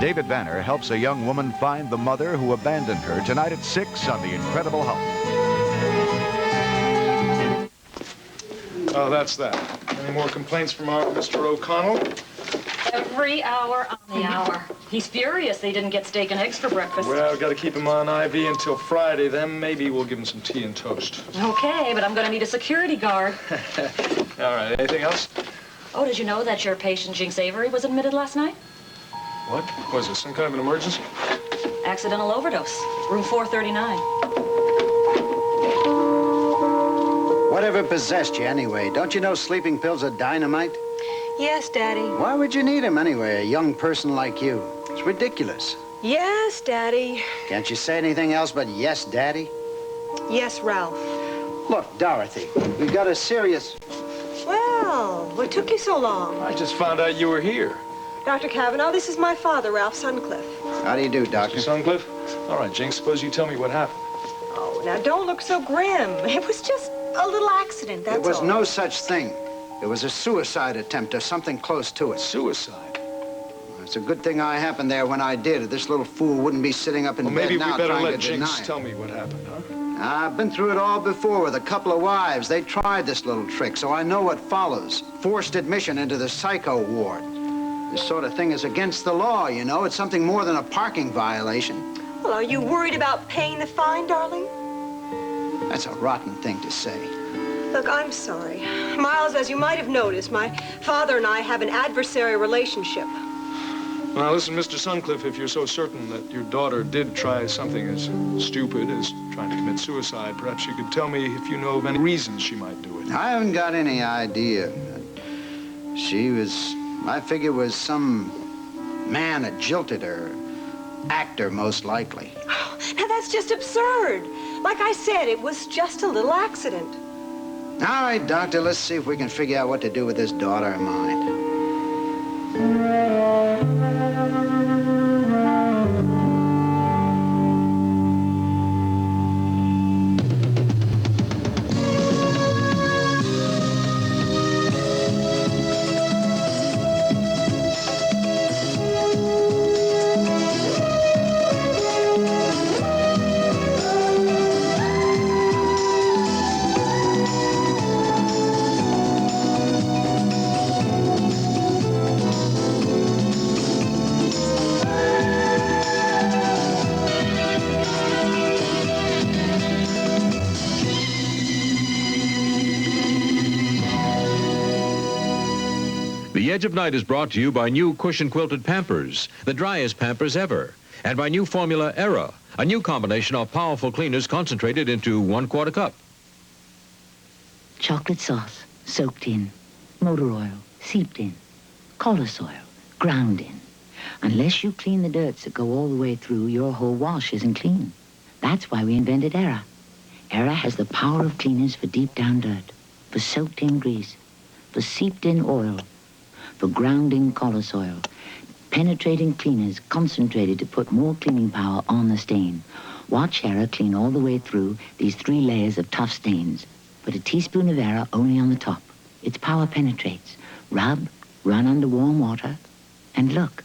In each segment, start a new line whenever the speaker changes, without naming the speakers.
David Banner helps a young woman find the mother who abandoned her tonight at 6 on The Incredible Hulk.
Oh, that's that. Any more complaints from our Mr. O'Connell?
Every hour on the hour. He's furious they didn't get steak and eggs for breakfast.
Well, got to keep him on IV until Friday. Then maybe we'll give him some tea and toast.
Okay, but I'm going to need a security guard.
All right, anything else?
Oh, did you know that your patient, Jinx Avery, was admitted last night?
What? Was it some kind of an emergency?
Accidental overdose. Room 439.
Whatever possessed you anyway? Don't you know sleeping pills are dynamite?
Yes, Daddy.
Why would you need them anyway, a young person like you? It's ridiculous.
Yes, Daddy.
Can't you say anything else but yes, Daddy?
Yes, Ralph.
Look, Dorothy, we've got a serious...
Well, what took you so long?
I just found out you were here.
Dr. Cavanaugh, this is my father, Ralph Suncliffe.
How do you do, Doctor?
Mr. Suncliffe? All right, Jinx, suppose you tell me what happened.
Oh, now don't look so grim. It was just a little accident, that's all.
There was no such thing. It was a suicide attempt or something close to it.
Suicide?
It's a good thing I happened there when I did. This little fool wouldn't be sitting up in
Well,
bed
maybe
now
we better
trying
let
to deny
Jinx
it.
tell me what happened, huh?
I've been through it all before with a couple of wives. They tried this little trick, so I know what follows. Forced admission into the psycho ward. This sort of thing is against the law, you know. It's something more than a parking violation.
Well, are you worried about paying the fine, darling?
That's a rotten thing to say.
Look, I'm sorry. Miles, as you might have noticed, my father and I have an adversary relationship.
Now, listen, Mr. Suncliffe, if you're so certain that your daughter did try something as stupid as trying to commit suicide, perhaps you could tell me if you know of any reasons she might do it.
I haven't got any idea. She was, I figure, was some man that jilted her. Actor, most likely.
Oh, now, that's just absurd. Like I said, it was just a little accident.
All right, Doctor, let's see if we can figure out what to do with this daughter of mine.
The Edge of Night is brought to you by new cushion-quilted Pampers, the driest Pampers ever, and by new formula Era, a new combination of powerful cleaners concentrated into 1/4 cup.
Chocolate sauce, soaked in. Motor oil, seeped in. Colloid oil, ground in. Unless you clean the dirts that go all the way through, your whole wash isn't clean. That's why we invented Era. Era has the power of cleaners for deep-down dirt, for soaked-in grease, for seeped-in oil, for ground-in colloid oil. Penetrating cleaners concentrated to put more cleaning power on the stain. Watch Era clean all the way through these 3 layers of tough stains. Put a teaspoon of Era only on the top. Its power penetrates. Rub, run under warm water, and look.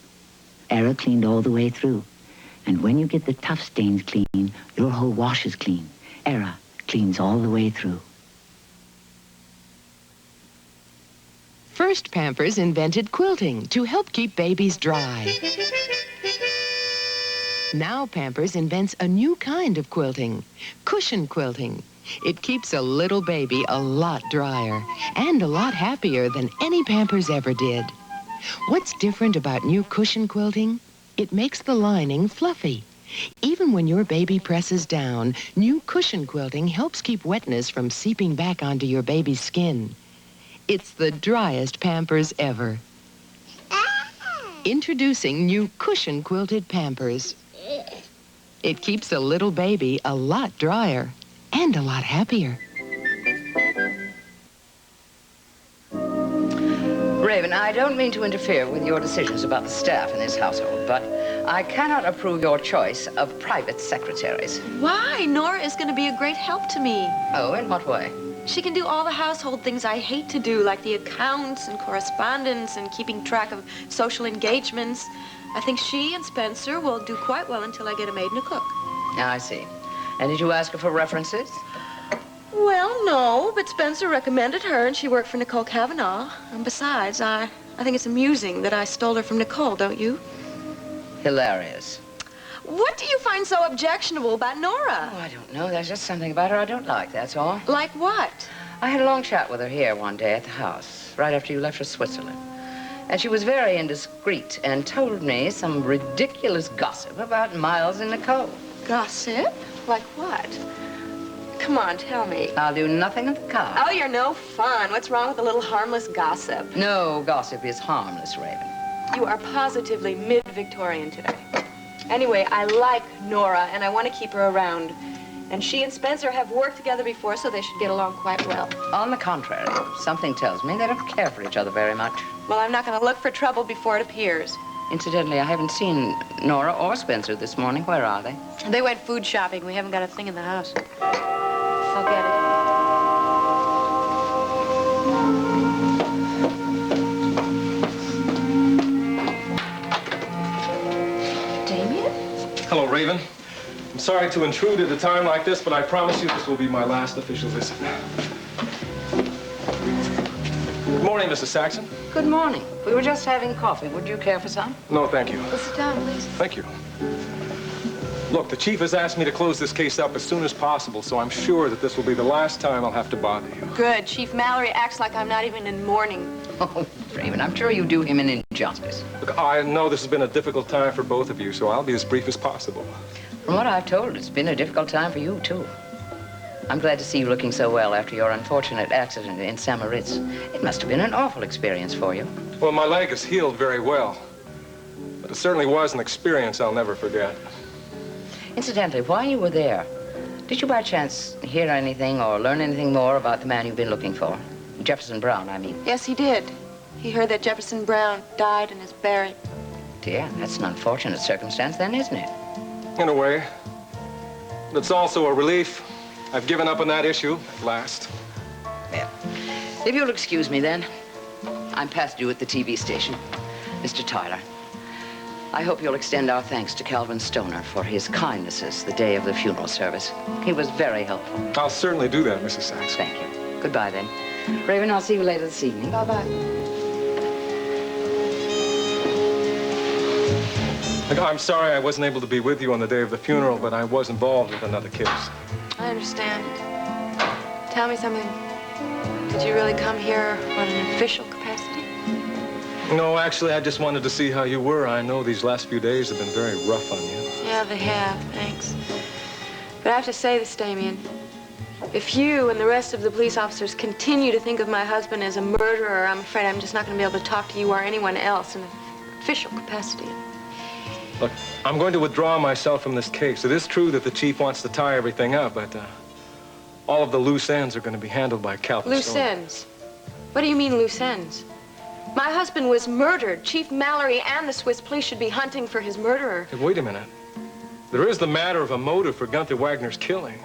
Era cleaned all the way through. And when you get the tough stains clean, your whole wash is clean. Era cleans all the way through.
First, Pampers invented quilting to help keep babies dry. Now Pampers invents a new kind of quilting, cushion quilting. It keeps a little baby a lot drier and a lot happier than any Pampers ever did. What's different about new cushion quilting? It makes the lining fluffy. Even when your baby presses down, new cushion quilting helps keep wetness from seeping back onto your baby's skin. It's the driest Pampers ever. Introducing new cushion-quilted Pampers. It keeps a little baby a lot drier and a lot happier.
Raven, I don't mean to interfere with your decisions about the staff in this household, but I cannot approve your choice of private secretaries.
Why? Nora is going to be a great help to me.
Oh, in what way?
She can do all the household things I hate to do, like the accounts and correspondence and keeping track of social engagements. I think she and Spencer will do quite well until I get a maid and a cook.
I see. And did you ask her for references?
Well, no, but Spencer recommended her, and she worked for Nicole Kavanaugh. And besides, I think it's amusing that I stole her from Nicole, don't you?
Hilarious.
What do you find so objectionable about Nora?
Oh, I don't know. There's just something about her I don't like, that's all.
Like what?
I had a long chat with her here one day at the house, right after you left for Switzerland. And she was very indiscreet and told me some ridiculous gossip about Miles and Nicole.
Gossip? Like what? Come on, tell me.
I'll do nothing of the kind.
Oh, you're no fun. What's wrong with a little harmless gossip?
No gossip is harmless, Raven.
You are positively mid-Victorian today. Anyway, I like Nora, and I want to keep her around. And she and Spencer have worked together before, so they should get along quite well.
On the contrary, something tells me they don't care for each other very much.
Well, I'm not going to look for trouble before it appears.
Incidentally, I haven't seen Nora or Spencer this morning. Where are they?
They went food shopping. We haven't got a thing in the house. I'll get it.
Hello, Raven. I'm sorry to intrude at a time like this, but I promise you this will be my last official visit. Good morning, Mrs. Saxon.
Good morning. We were just having coffee. Would you care for some?
No, thank you.
Well, sit down, please.
Thank you. Look, the chief has asked me to close this case up as soon as possible, so I'm sure that this will be the last time I'll have to bother you.
Good. Chief Mallory acts like I'm not even in mourning.
Oh, Raven, I'm sure you do him an injustice.
Look, I know this has been a difficult time for both of you, so I'll be as brief as possible.
From what I've told, it's been a difficult time for you, too. I'm glad to see you looking so well after your unfortunate accident in St. Moritz. It must have been an awful experience for you.
Well, my leg has healed very well, but it certainly was an experience I'll never forget.
Incidentally, while you were there, did you by chance hear anything or learn anything more about the man you've been looking for? Jefferson Brown, I mean.
Yes, he did. He heard that Jefferson Brown died and is buried.
Dear, that's an unfortunate circumstance then, isn't it?
In a way. But it's also a relief. I've given up on that issue at last.
Well, if you'll excuse me then, I'm past due at the TV station. Mr. Tyler, I hope you'll extend our thanks to Calvin Stoner for his kindnesses the day of the funeral service. He was very helpful.
I'll certainly do that, Mrs. Saxon.
Thank you. Goodbye, then. Raven, I'll see you later this evening.
Bye-bye.
Look, I'm sorry I wasn't able to be with you on the day of the funeral, but I was involved with another case.
I understand. Tell me something. Did you really come here on an official capacity?
No, actually, I just wanted to see how you were. I know these last few days have been very rough on you.
Yeah, they have. Thanks. But I have to say this, Damien. If you and the rest of the police officers continue to think of my husband as a murderer, I'm afraid I'm just not going to be able to talk to you or anyone else in an official capacity.
Look, I'm going to withdraw myself from this case. It is true that the chief wants to tie everything up, but all of the loose ends are going to be handled by Calvin
Loose
Stoner.
ends? What do you mean, loose ends? My husband was murdered. Chief Mallory and the Swiss police should be hunting for his murderer.
Hey, wait a minute. There is the matter of a motive for Gunther Wagner's killing.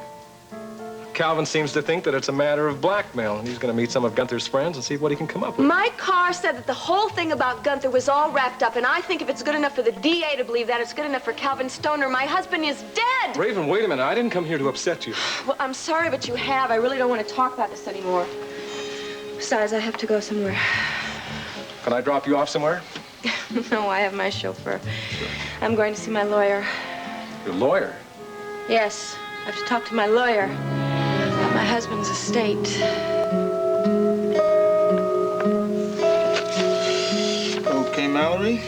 Calvin seems to think that it's a matter of blackmail, and he's going to meet some of Gunther's friends and see what he can come up with.
My car said that the whole thing about Gunther was all wrapped up, and I think if it's good enough for the DA to believe that, it's good enough for Calvin Stoner. My husband is dead!
Raven, wait a minute. I didn't come here to upset you.
Well, I'm sorry, but you have. I really don't want to talk about this anymore. Besides, I have to go somewhere.
Can I drop you off somewhere?
No, I have my chauffeur. I'm going to see my lawyer.
Your lawyer?
Yes, I have to talk to my lawyer about my husband's estate.
Okay, Mallory.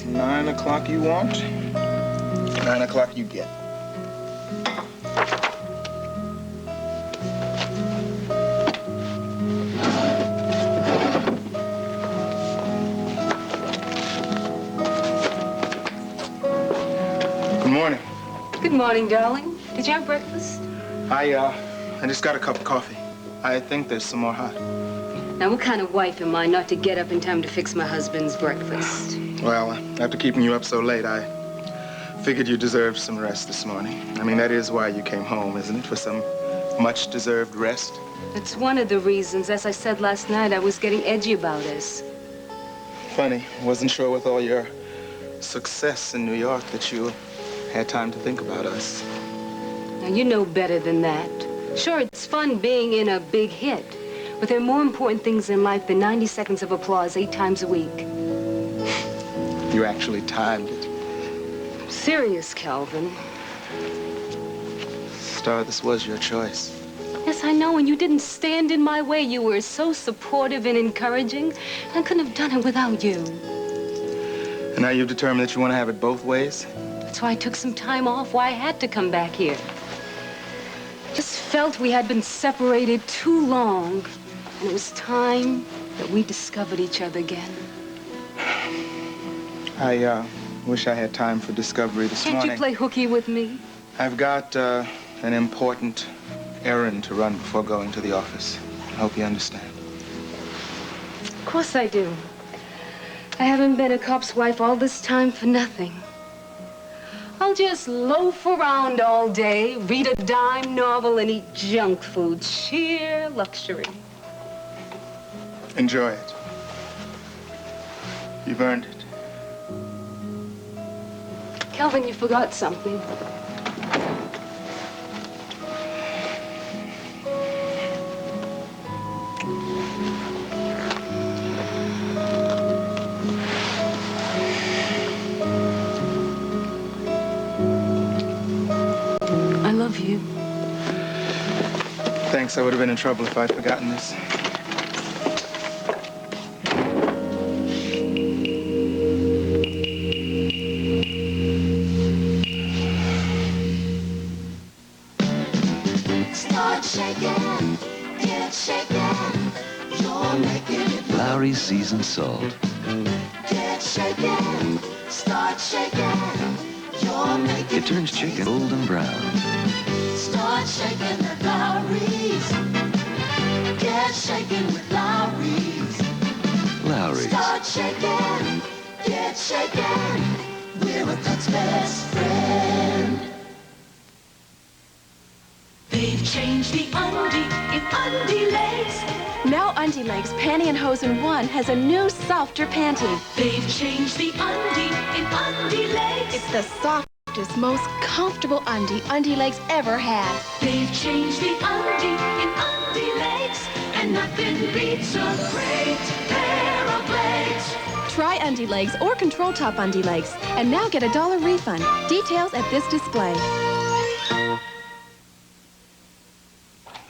9 o'clock you want, 9 o'clock you get. Good morning.
Good morning, darling. Did you have breakfast?
I just got a cup of coffee. I think there's some more hot.
Now, what kind of wife am I not to get up in time to fix my husband's breakfast?
Well, after keeping you up so late, I figured you deserved some rest this morning. I mean, that is why you came home, isn't it? For some Much deserved rest?
That's one of the reasons. As I said last night, I was getting edgy about us.
Funny, wasn't sure with all your success in New York that you had time to think about us.
Now, you know better than that. Sure, it's fun being in a big hit, but there are more important things in life than 90 seconds of applause 8 times a week.
You actually timed it.
I'm serious, Calvin.
Star, this was your choice.
Yes, I know, and you didn't stand in my way. You were so supportive and encouraging. I couldn't have done it without you.
And now you've determined that you want to have it both ways?
That's why I took some time off, why I had to come back here. Just felt we had been separated too long, and it was time that we discovered each other again.
I wish I had time for discovery this morning.
Can't you play hooky with me?
I've got an important errand to run before going to the office. I hope you understand.
Of course I do. I haven't been a cop's wife all this time for nothing. I'll just loaf around all day, read a dime novel, and eat junk food. Sheer luxury.
Enjoy it. You've earned it.
Calvin, you forgot something. I love you.
Thanks. I would have been in trouble if I'd forgotten this.
Start shaking, get shaken. You're making it.
Lowry's seasoned salt.
Get shaken, start shaking. You're making
It turns chicken golden brown.
Start shaking the Lowry's. Get shaken with Lowry's.
Lowry's.
Start shaking, get shaken. We're a cook's best friend. They've changed the undie in undie legs.
Now Undie Legs Panty and Hose in One has a new, softer panty.
They've changed the undie in undie legs.
It's the softest, most comfortable undie Undie Legs ever had.
They've changed the undie in undie legs. And nothing beats a great pair of legs.
Try Undie Legs or Control Top Undie Legs and now get a $1 refund. Details at this display.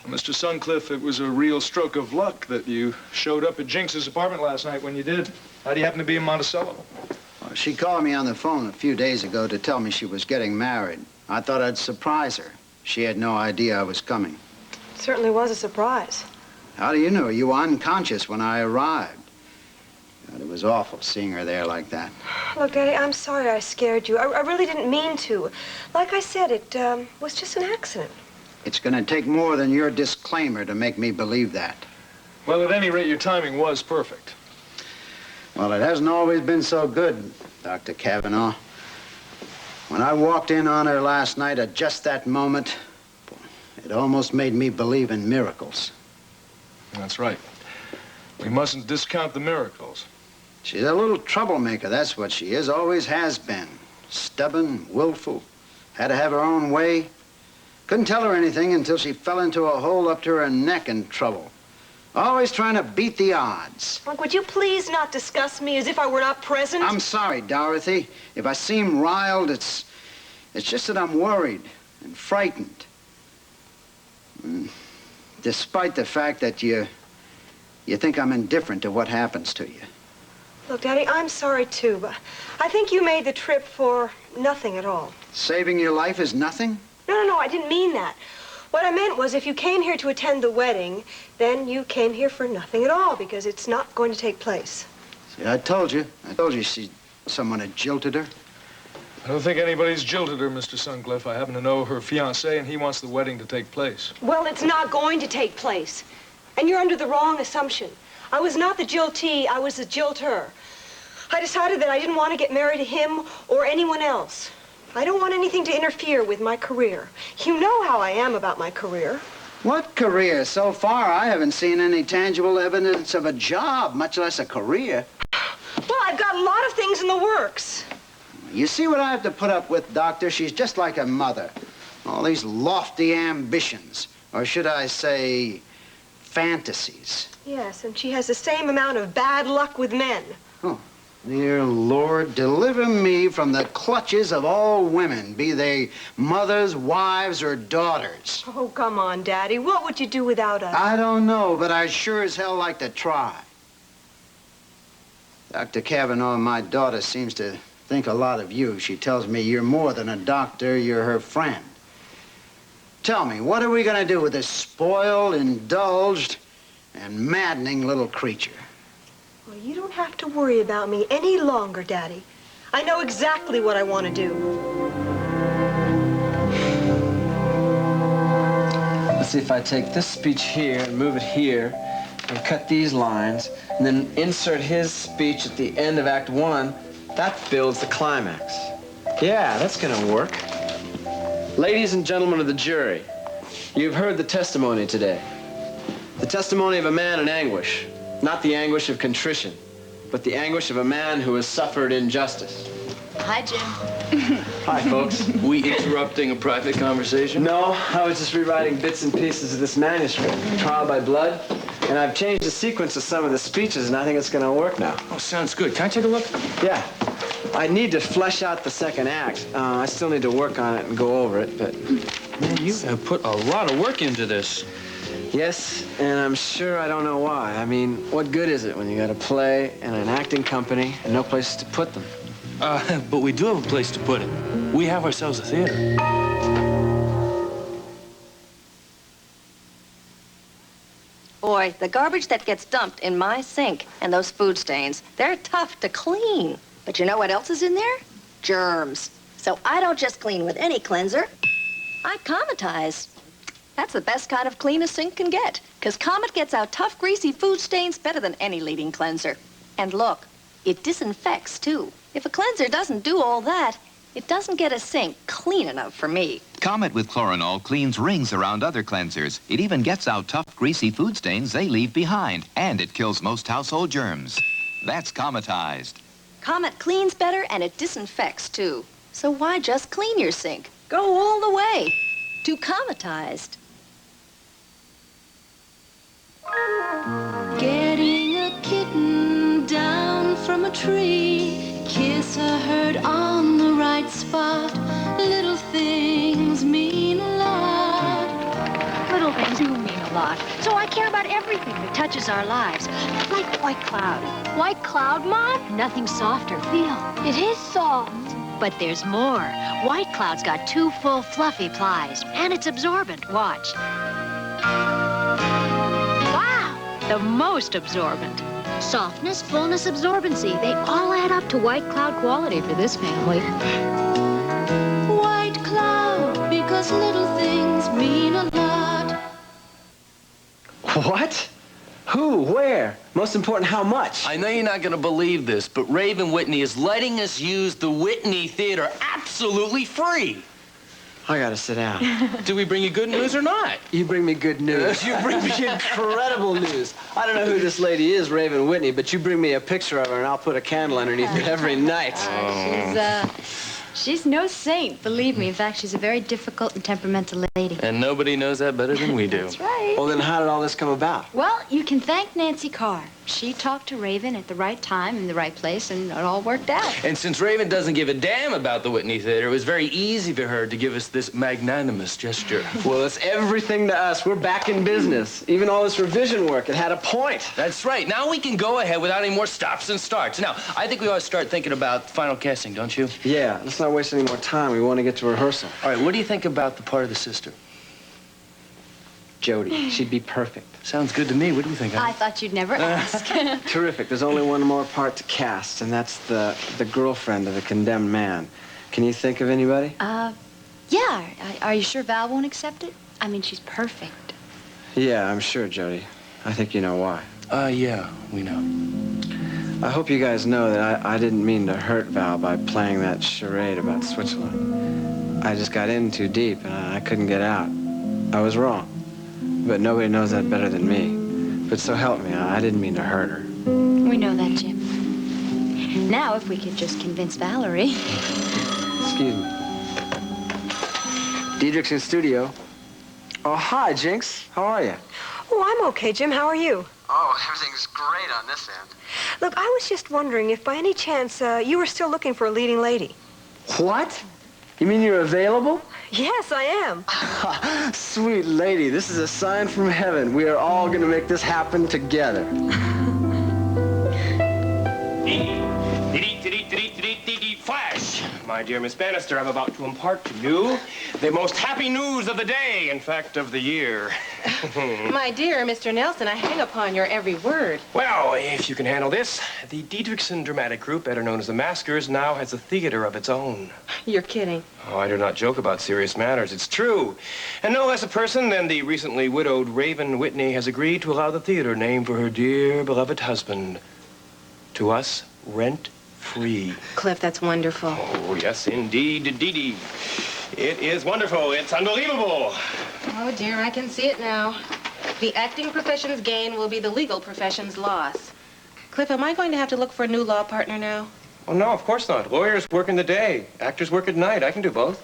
Mr. Sutcliffe, it was a real stroke of luck that you showed up at Jinx's apartment last night when you did. How do you happen to be in Monticello?
Well, she called me on the phone a few days ago to tell me she was getting married. I thought I'd surprise her. She had no idea I was coming.
Certainly was a surprise.
How do you know? You were unconscious when I arrived. God, it was awful seeing her there like that.
Look, Daddy, I'm sorry I scared you. I really didn't mean to. Like I said, it was just an accident.
It's going to take more than your disclaimer to make me believe that.
Well, at any rate, your timing was perfect.
Well, it hasn't always been so good, Dr. Kavanaugh. When I walked in on her last night at just that moment, it almost made me believe in miracles.
That's right. We mustn't discount the miracles.
She's a little troublemaker, that's what she is, always has been. Stubborn, willful, had to have her own way. Couldn't tell her anything until she fell into a hole up to her neck in trouble. Always trying to beat the odds.
Unc, would you please not discuss me as if I were not present?
I'm sorry, Dorothy. If I seem riled, it's just that I'm worried and frightened. Despite the fact that you think I'm indifferent to what happens to you.
Look, Daddy, I'm sorry, too, but I think you made the trip for nothing at all.
Saving your life is nothing?
No, I didn't mean that. What I meant was if you came here to attend the wedding, then you came here for nothing at all, because it's not going to take place.
See, I told you someone had jilted her.
I don't think anybody's jilted her, Mr. Sutcliffe. I happen to know her fiancé, and he wants the wedding to take place.
Well, it's not going to take place. And you're under the wrong assumption. I was not the jiltee, I was the jilter. I decided that I didn't want to get married to him or anyone else. I don't want anything to interfere with my career. You know how I am about my career.
What career? So far, I haven't seen any tangible evidence of a job, much less a career.
Well, I've got a lot of things in the works.
You see what I have to put up with, Doctor? She's just like her mother. All these lofty ambitions, or should I say, fantasies.
Yes, and she has the same amount of bad luck with men.
Oh, dear Lord, deliver me from the clutches of all women, be they mothers, wives, or daughters.
Oh, come on, Daddy. What would you do without us?
I don't know, but I'd sure as hell like to try. Dr. Kavanaugh, my daughter seems to think a lot of you. She tells me you're more than a doctor, you're her friend. Tell me, what are we going to do with this spoiled, indulged, and maddening little creature?
Well, you don't have to worry about me any longer, Daddy. I know exactly what I want to do.
Let's see if I take this speech here and move it here and cut these lines and then insert his speech at the end of Act 1. That builds the climax. Yeah, that's gonna work. Ladies and gentlemen of the jury, you've heard the testimony today. The testimony of a man in anguish, not the anguish of contrition, but the anguish of a man who has suffered injustice.
Hi, Jim.
Hi, folks.
We interrupting a private conversation?
No, I was just rewriting bits and pieces of this manuscript, Trial by Blood, and I've changed the sequence of some of the speeches, and I think it's gonna work now.
Oh, sounds good. Can I take a look?
Yeah. I need to flesh out the second act. I still need to work on it and go over it, but...
Man, you have put a lot of work into this.
Yes, and I'm sure I don't know why. I mean, what good is it when you got a play and an acting company and no places to put them?
But we do have a place to put it. We have ourselves a theater.
Boy, the garbage that gets dumped in my sink and those food stains, they're tough to clean. But you know what else is in there? Germs. So I don't just clean with any cleanser. I cometize. That's the best kind of clean a sink can get, because Comet gets out tough, greasy food stains better than any leading cleanser. And look, it disinfects, too. If a cleanser doesn't do all that, it doesn't get a sink clean enough for me.
Comet with Chloranol cleans rings around other cleansers. It even gets out tough, greasy food stains they leave behind, and it kills most household germs. That's Cometized.
Comet cleans better and it disinfects, too. So why just clean your sink? Go all the way to Cometized.
Getting a kitten down from a tree, kiss her heard on the right spot. Little things mean a lot.
Little things do mean a lot. So I care about everything that touches our lives. Like White Cloud. White Cloud, Mom? Nothing softer. Feel. It is soft. But there's more. White Cloud's got 2 full fluffy plies, and it's absorbent. Watch. Wow! The most absorbent. Softness, fullness, absorbency. They all add up to White Cloud quality for this family.
White Cloud, because little things mean a lot.
What? Who? Where? Most important, how much?
I know you're not going to believe this, but Raven Whitney is letting us use the Whitney Theater absolutely free.
I gotta sit down.
Do we bring you good news or not?
You bring me good news. You bring me incredible news. I don't know who this lady is, Raven Whitney, but you bring me a picture of her and I'll put a candle underneath it every night.
She's no saint, believe me. In fact, she's a very difficult and temperamental lady.
And nobody knows that better than we do.
That's right.
Well, then how did all this come about?
Well, you can thank Nancy Carr. She talked to Raven at the right time in the right place, and it all worked out.
And since Raven doesn't give a damn about the Whitney Theater, it was very easy for her to give us this magnanimous gesture.
Well, it's everything to us. We're back in business. Even all this revision work, it had a point.
That's right. Now we can go ahead without any more stops and starts. Now, I think we ought to start thinking about final casting, don't you?
Yeah, let's not waste any more time. We want to get to rehearsal.
All right, what do you think about the part of the sister?
Jody. She'd be perfect.
Sounds good to me. What do you think?
I thought you'd never ask.
Terrific. There's only one more part to cast, and that's the girlfriend of the condemned man. Can you think of anybody?
Yeah. Are you sure Val won't accept it? I mean, she's perfect.
Yeah, I'm sure, Jody. I think you know why.
Yeah, we know.
I hope you guys know that I didn't mean to hurt Val by playing that charade about Switzerland. I just got in too deep, and I couldn't get out. I was wrong. but nobody knows that better than me. But so help me, I didn't mean to hurt her.
We know that, Jim. Now, if we could just convince Valerie.
Excuse me. Diedrich's in studio. Oh, hi, Jinx. How are you?
Oh, I'm okay, Jim. How are you?
Oh, everything's great on this end.
Look, I was just wondering if by any chance you were still looking for a leading lady.
What? You mean you're available?
Yes, I am.
Sweet lady, this is a sign from heaven. We are all going to make this happen together.
Flash! My dear Miss Bannister, I'm about to impart to you the most happy news of the day, in fact, of the year.
My dear Mr. Nelson, I hang upon your every word.
Well, if you can handle this, the Diedrichson Dramatic Group, better known as the Maskers, now has a theater of its own.
You're kidding.
Oh, I do not joke about serious matters. It's true. And no less a person than the recently widowed Raven Whitney has agreed to allow the theater named for her dear, beloved husband to us rent-free.
Cliff, that's wonderful.
Oh, yes, indeed, Dee. It is wonderful. It's unbelievable.
Oh, dear, I can see it now. The acting profession's gain will be the legal profession's loss. Cliff, am I going to have to look for a new law partner now?
Oh, no, of course not. Lawyers work in the day. Actors work at night. I can do both.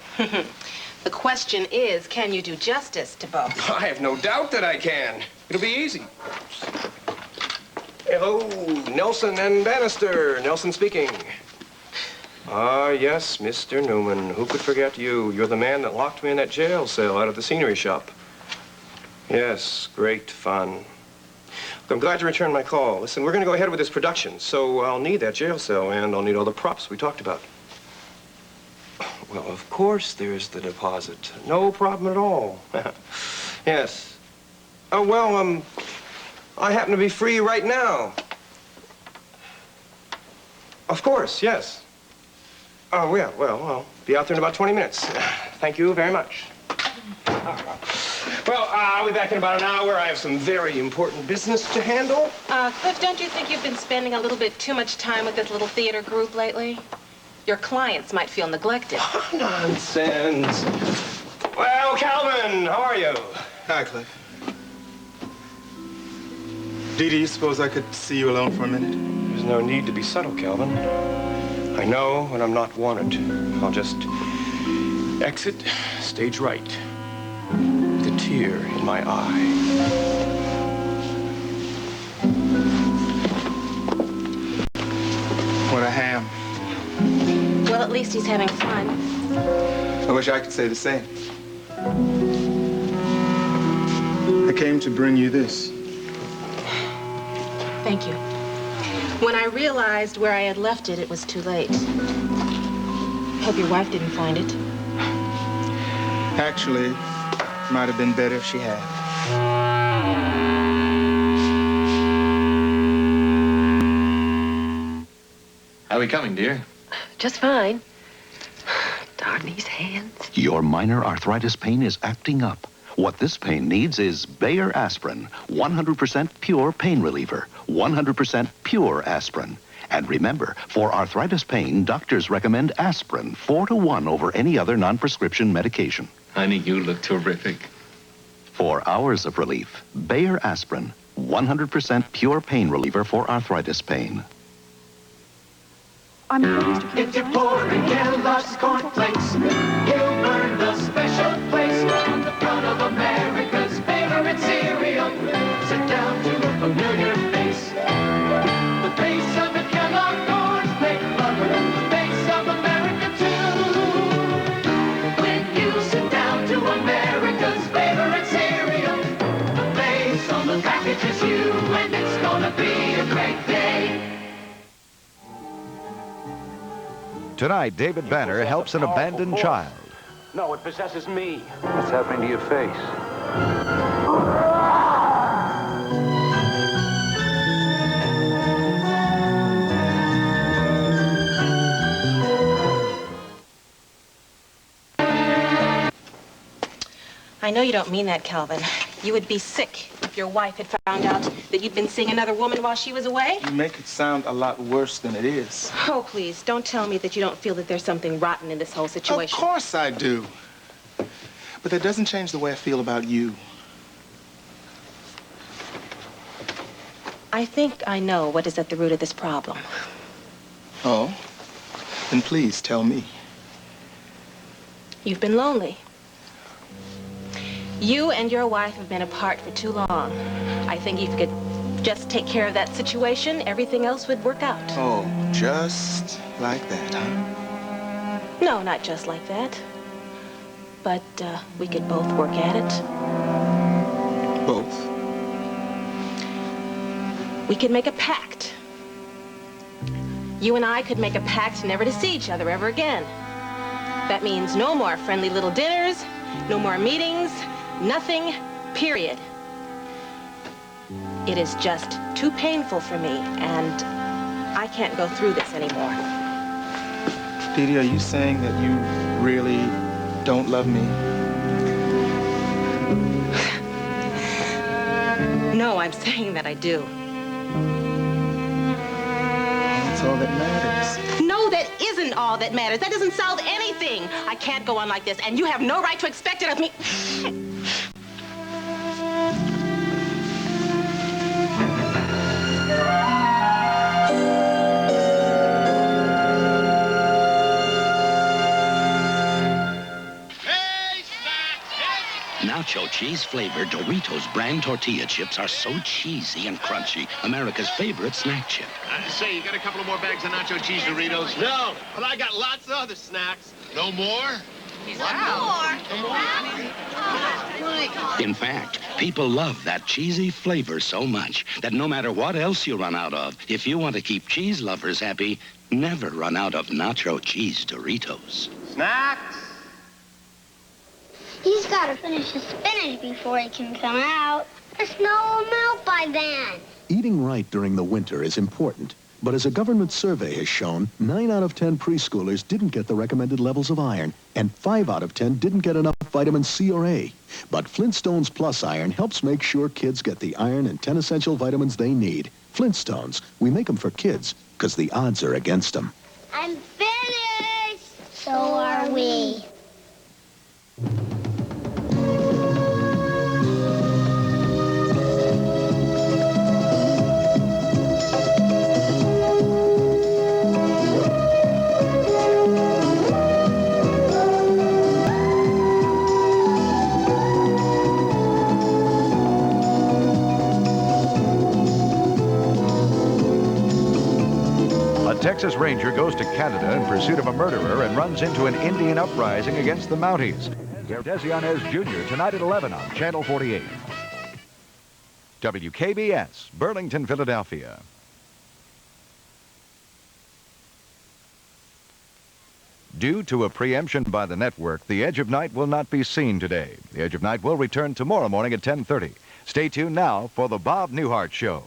The question is, can you do justice to both?
I have no doubt that I can. It'll be easy. Hello, Nelson and Bannister. Nelson speaking. Ah, yes, Mr. Newman. Who could forget you? You're the man that locked me in that jail cell out of the scenery shop. Yes, great fun. Look, I'm glad you returned my call. Listen, we're going to go ahead with this production, so I'll need that jail cell, and I'll need all the props we talked about. Well, of course there's the deposit. No problem at all. Yes. Oh, well, I happen to be free right now. Of course, yes. Oh, yeah, well, I'll be out there in about 20 minutes. Thank you very much. Well, I'll be back in about an hour. I have some very important business to handle.
Cliff, don't you think you've been spending a little bit too much time with this little theater group lately? Your clients might feel neglected.
Nonsense. Well, Calvin, how are you?
Hi, Cliff. Dee, you suppose I could see you alone for a minute?
There's no need to be subtle, Calvin. I know when I'm not wanted. I'll just exit stage right with a tear in my eye.
What a ham.
Well, at least he's having fun.
I wish I could say the same. I came to bring you this.
Thank you. When I realized where I had left it, it was too late. Hope your wife didn't find it.
Actually, might have been better if she had.
How are we coming, dear?
Just fine. Darn these hands.
Your minor arthritis pain is acting up. What this pain needs is Bayer aspirin, 100% pure pain reliever, 100% pure aspirin. And remember, for arthritis pain, doctors recommend aspirin 4-to-1 over any other non-prescription medication.
Honey, you look terrific.
For hours of relief, Bayer aspirin, 100% pure pain reliever for arthritis pain.
If you pour in Kellogg's cornflakes, he'll burn the special place on the front of America's favorite cereal. Sit down to a familiar face. The face of a Kellogg cornflake lover, the face of America too. When you sit down to America's favorite cereal, the face on the package is you, and it's gonna be a great day.
Tonight, David Banner helps an abandoned child.
No, it possesses me. What's happening to your face?
I know you don't mean that, Calvin. You would be sick if your wife had found out that you'd been seeing another woman while she was away.
You make it sound a lot worse than it is.
Oh, please, don't tell me that you don't feel that there's something rotten in this whole situation.
Of course I do. But that doesn't change the way I feel about you.
I think I know what is at the root of this problem.
Oh? Then please tell me.
You've been lonely. You and your wife have been apart for too long. I think if you could just take care of that situation, everything else would work out.
Oh, just like that, huh?
No, not just like that. But we could both work at it.
Both?
We could make a pact. You and I could make a pact never to see each other ever again. That means no more friendly little dinners, no more meetings, nothing, period. It is just too painful for me, and I can't go through this anymore.
Dee Dee, are you saying that you really don't love me?
No, I'm saying that I do.
That's all that matters.
No, that isn't all that matters. That doesn't solve anything. I can't go on like this, and you have no right to expect it of me.
Nacho cheese-flavored Doritos brand tortilla chips are so cheesy and crunchy. America's favorite snack chip.
Say, you got a couple of more bags of nacho cheese Doritos? No, but I got lots of other snacks. No more?
In fact, people love that cheesy flavor so much that no matter what else you run out of, if you want to keep cheese lovers happy, never run out of nacho cheese Doritos.
Snacks?
He's got to finish his spinach before he can come out. The snow will melt by then.
Eating right during the winter is important, but as a government survey has shown, 9 out of 10 preschoolers didn't get the recommended levels of iron, and 5 out of 10 didn't get enough vitamin C or A. But Flintstones Plus Iron helps make sure kids get the iron and 10 essential vitamins they need. Flintstones, we make them for kids, because the odds are against them.
I'm finished. So are we.
Texas Ranger goes to Canada in pursuit of a murderer and runs into an Indian uprising against the Mounties. Desianez Jr. tonight at 11 on Channel 48. WKBS, Burlington, Philadelphia. Due to a preemption by the network, The Edge of Night will not be seen today. The Edge of Night will return tomorrow morning at 10:30. Stay tuned now for The Bob Newhart Show.